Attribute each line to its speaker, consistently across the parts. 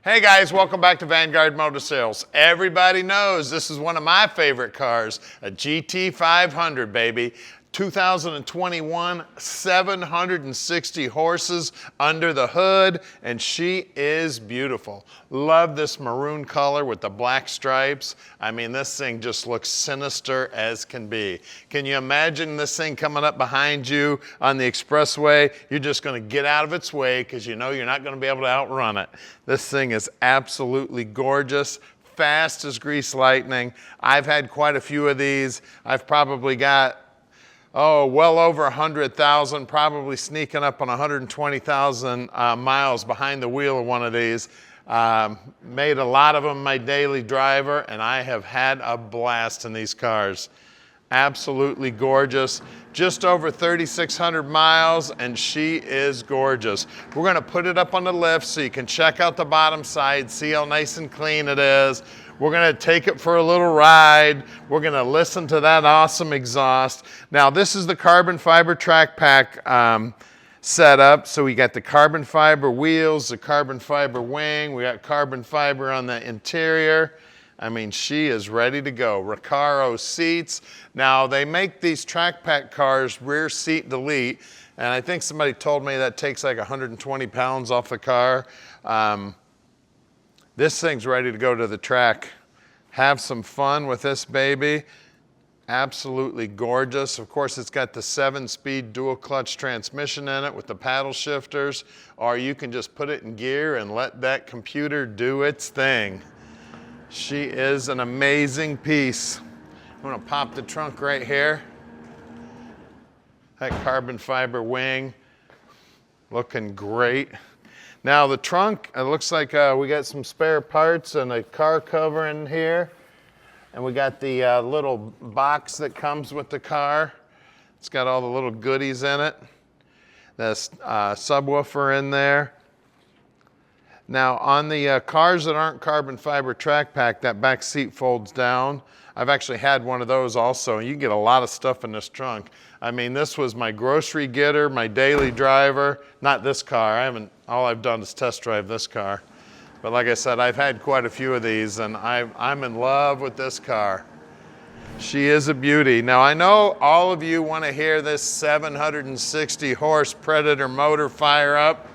Speaker 1: Hey guys, welcome back to Vanguard Motor Sales. Everybody knows this is one of my favorite cars, a GT500, baby. 2021, 760 horses under the hood, and she is beautiful. Love this maroon color with the black stripes. I mean, this thing just looks sinister as can be. Can you imagine this thing coming up behind you on the expressway? You're just gonna get out of its way because you know you're not gonna be able to outrun it. This thing is absolutely gorgeous. Fast as grease lightning. I've had quite a few of these. I've probably got well over 100,000, probably sneaking up on 120,000 miles behind the wheel of one of these. Made a lot of them my daily driver, and I have had a blast in these cars. Absolutely gorgeous. Just over 3,600 miles, and she is gorgeous. We're gonna put it up on the lift so you can check out the bottom side, see how nice and clean it is. We're gonna take it for a little ride. We're gonna listen to that awesome exhaust. Now, this is the carbon fiber track pack setup. So we got the carbon fiber wheels, the carbon fiber wing, we got carbon fiber on the interior. I mean, she is ready to go. Recaro seats. Now, they make these track pack cars rear seat delete, and I think somebody told me that takes like 120 pounds off the car. This thing's ready to go to the track. Have some fun with this baby. Absolutely gorgeous. Of course, it's got the 7-speed dual clutch transmission in it with the paddle shifters, or you can just put it in gear and let that computer do its thing. She is an amazing piece. I'm gonna pop the trunk right here. That carbon fiber wing, looking great. Now the trunk, it looks like we got some spare parts and a car cover in here. And we got the little box that comes with the car. It's got all the little goodies in it. There's subwoofer in there. Now on the cars that aren't carbon fiber track pack, that back seat folds down. I've actually had one of those also. You get a lot of stuff in this trunk. I mean, this was my grocery getter, my daily driver. Not this car, all I've done is test drive this car. But like I said, I've had quite a few of these, and I'm in love with this car. She is a beauty. Now I know all of you want to hear this 760 horse Predator motor fire up.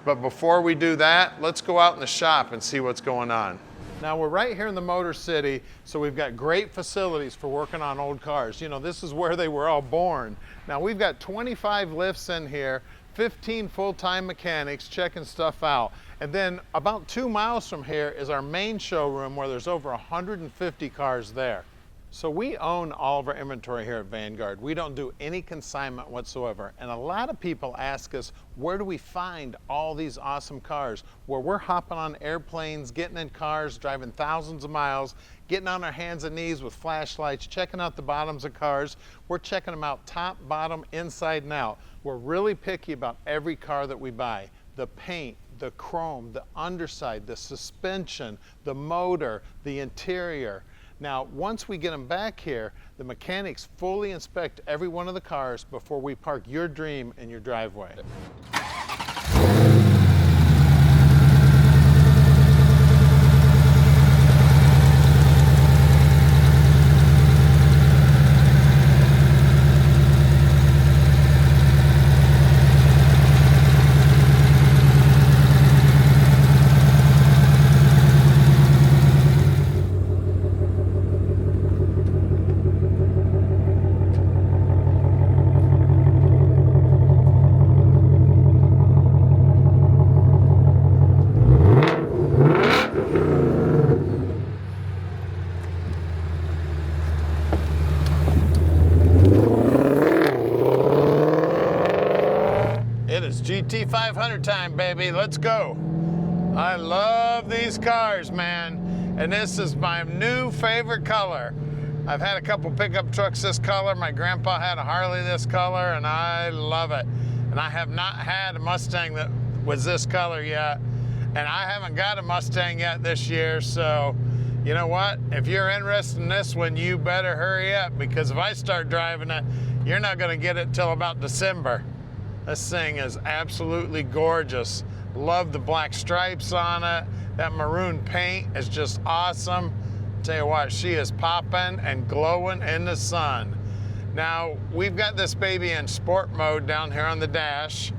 Speaker 1: But before we do that, let's go out in the shop and see what's going on. Now we're right here in the Motor City, so we've got great facilities for working on old cars. You know, this is where they were all born. Now we've got 25 lifts in here, 15 full-time mechanics checking stuff out. And then about 2 miles from here is our main showroom where there's over 150 cars there. So we own all of our inventory here at Vanguard. We don't do any consignment whatsoever. And a lot of people ask us, where do we find all these awesome cars? Where we're hopping on airplanes, getting in cars, driving thousands of miles, getting on our hands and knees with flashlights, checking out the bottoms of cars. We're checking them out top, bottom, inside and out. We're really picky about every car that we buy. The paint, the chrome, the underside, the suspension, the motor, the interior. Now, once we get them back here, the mechanics fully inspect every one of the cars before we park your dream in your driveway. GT500 time, baby. Let's go. I love these cars, man. And this is my new favorite color. I've had a couple pickup trucks this color. My grandpa had a Harley this color, and I love it. And I have not had a Mustang that was this color yet. And I haven't got a Mustang yet this year, so you know what? If you're interested in this one, you better hurry up, because if I start driving it, you're not gonna get it till about December. This thing is absolutely gorgeous. Love the black stripes on it. That maroon paint is just awesome. Tell you what, she is popping and glowing in the sun. Now, we've got this baby in sport mode down here on the dash,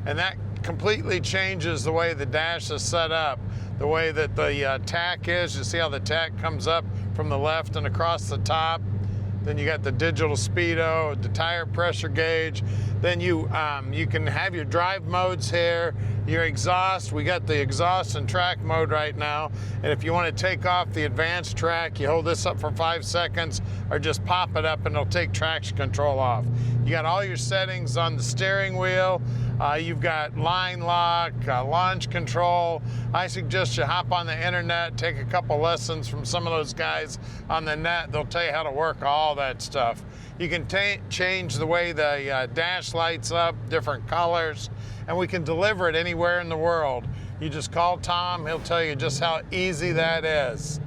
Speaker 1: and that completely changes the way the dash is set up. The way that the tack is, you see how the tack comes up from the left and across the top. Then you got the digital speedo, the tire pressure gauge. Then you can have your drive modes here, your exhaust. We got the exhaust and track mode right now. And if you want to take off the advanced track, you hold this up for 5 seconds or just pop it up and it'll take traction control off. You got all your settings on the steering wheel. You've got line lock, launch control. I suggest you hop on the internet, take a couple lessons from some of those guys on the net. They'll tell you how to work all that stuff. You can change the way the dash lights up, different colors, and we can deliver it anywhere in the world. You just call Tom, he'll tell you just how easy that is.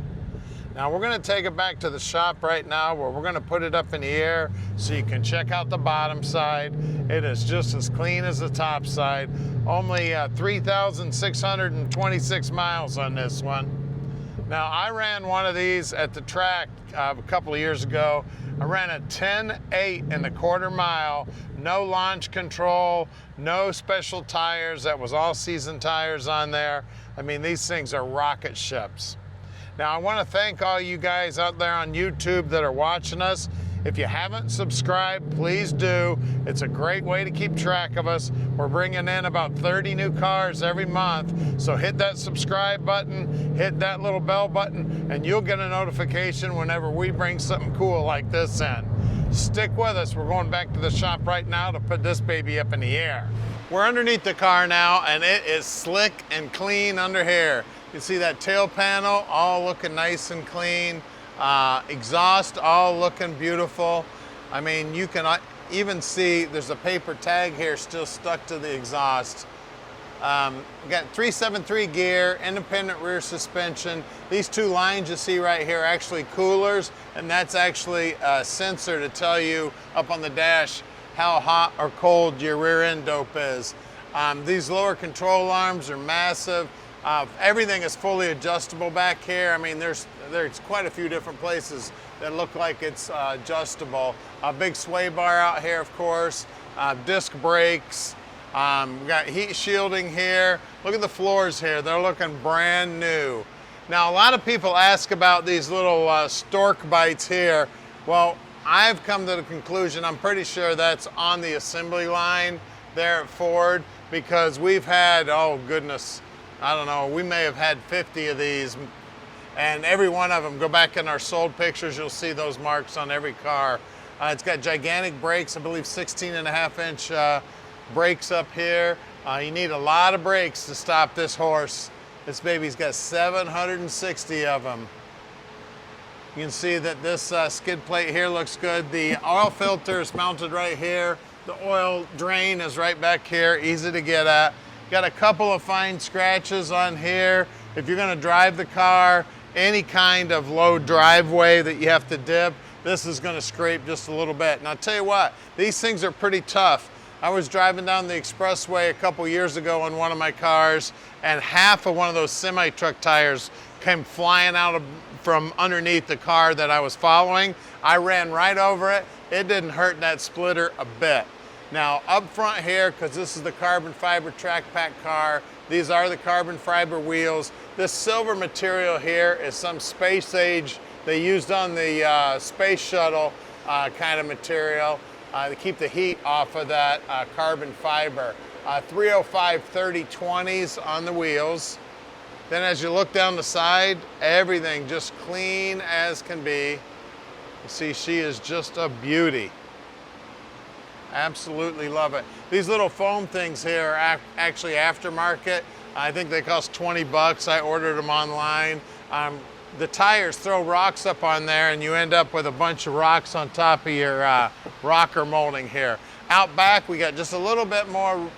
Speaker 1: Now we're going to take it back to the shop right now where we're going to put it up in the air so you can check out the bottom side. It is just as clean as the top side. Only 3,626 miles on this one. Now I ran one of these at the track a couple of years ago. I ran a 10.8 in the quarter mile, no launch control, no special tires. That was all season tires on there. I mean, these things are rocket ships. Now, I want to thank all you guys out there on YouTube that are watching us. If you haven't subscribed, please do. It's a great way to keep track of us. We're bringing in about 30 new cars every month. So hit that subscribe button, hit that little bell button, and you'll get a notification whenever we bring something cool like this in. Stick with us. We're going back to the shop right now to put this baby up in the air. We're underneath the car now, and it is slick and clean under here. You can see that tail panel all looking nice and clean. Exhaust all looking beautiful. I mean, you can even see there's a paper tag here still stuck to the exhaust. We got 373 gear, independent rear suspension. These two lines you see right here are actually coolers, and that's actually a sensor to tell you up on the dash how hot or cold your rear end dope is. These lower control arms are massive. Everything is fully adjustable back here. I mean, there's quite a few different places that look like it's adjustable. A big sway bar out here, of course. Disc brakes. We got heat shielding here. Look at the floors here. They're looking brand new. Now, a lot of people ask about these little stork bites here. Well, I've come to the conclusion, I'm pretty sure that's on the assembly line there at Ford, because we've had, oh goodness, I don't know, we may have had 50 of these, and every one of them, go back in our sold pictures, you'll see those marks on every car. It's got gigantic brakes, I believe 16.5-inch brakes up here. You need a lot of brakes to stop this horse. This baby's got 760 of them. You can see that this skid plate here looks good. The oil filter is mounted right here. The oil drain is right back here, easy to get at. Got a couple of fine scratches on here. If you're gonna drive the car, any kind of low driveway that you have to dip, this is gonna scrape just a little bit. And I'll tell you what, these things are pretty tough. I was driving down the expressway a couple years ago in one of my cars, and half of one of those semi-truck tires came flying out from underneath the car that I was following. I ran right over it. It didn't hurt that splitter a bit. Now up front here, because this is the carbon fiber track pack car, these are the carbon fiber wheels. This silver material here is some space age they used on the space shuttle kind of material to keep the heat off of that carbon fiber. 305 30/20s on the wheels. Then as you look down the side, everything just clean as can be. You see, she is just a beauty. Absolutely love it. These little foam things here are actually aftermarket. I think they cost 20 bucks. I ordered them online. The tires throw rocks up on there and you end up with a bunch of rocks on top of your rocker molding here. Out back, we got just a little bit more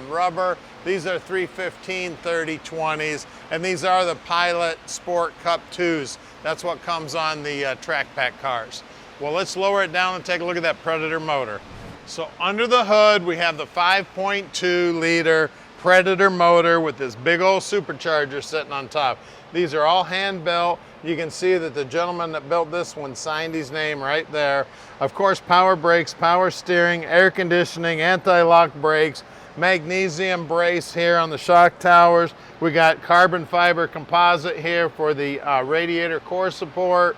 Speaker 1: rubber. These are 315 30/20s, and these are the Pilot Sport Cup 2s. That's what comes on the track pack cars. Well, let's lower it down and take a look at that Predator motor. So under the hood, we have the 5.2 liter Predator motor with this big old supercharger sitting on top. These are all hand built. You can see that the gentleman that built this one signed his name right there. Of course, power brakes, power steering, air conditioning, anti-lock brakes, magnesium brace here on the shock towers. We got carbon fiber composite here for the radiator core support.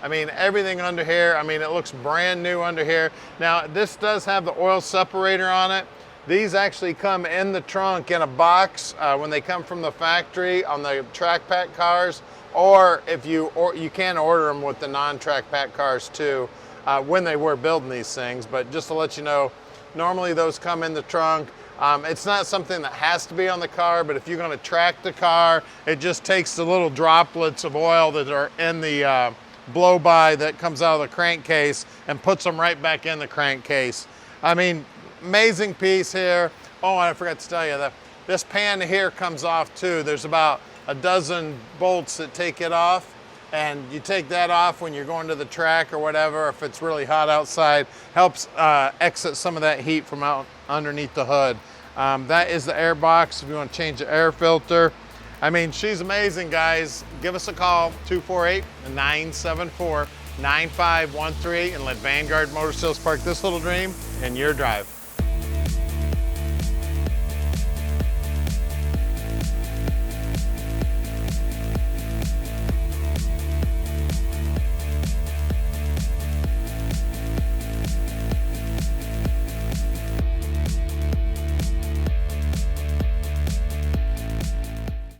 Speaker 1: I mean, everything under here, I mean, it looks brand new under here. Now, this does have the oil separator on it. These actually come in the trunk in a box when they come from the factory on the track pack cars, or if you can order them with the non-track pack cars too when they were building these things. But just to let you know, normally those come in the trunk. It's not something that has to be on the car, but if you're going to track the car, it just takes the little droplets of oil that are in the blow-by that comes out of the crankcase and puts them right back in the crankcase. I mean, amazing piece here. Oh, and I forgot to tell you that this pan here comes off too. There's about a dozen bolts that take it off, and you take that off when you're going to the track or whatever. If it's really hot outside, helps exit some of that heat from out underneath the hood. That is the air box if you want to change the air filter. I mean, she's amazing, guys. Give us a call, 248-974-9513, and let Vanguard Motor Sales park this little dream in your drive.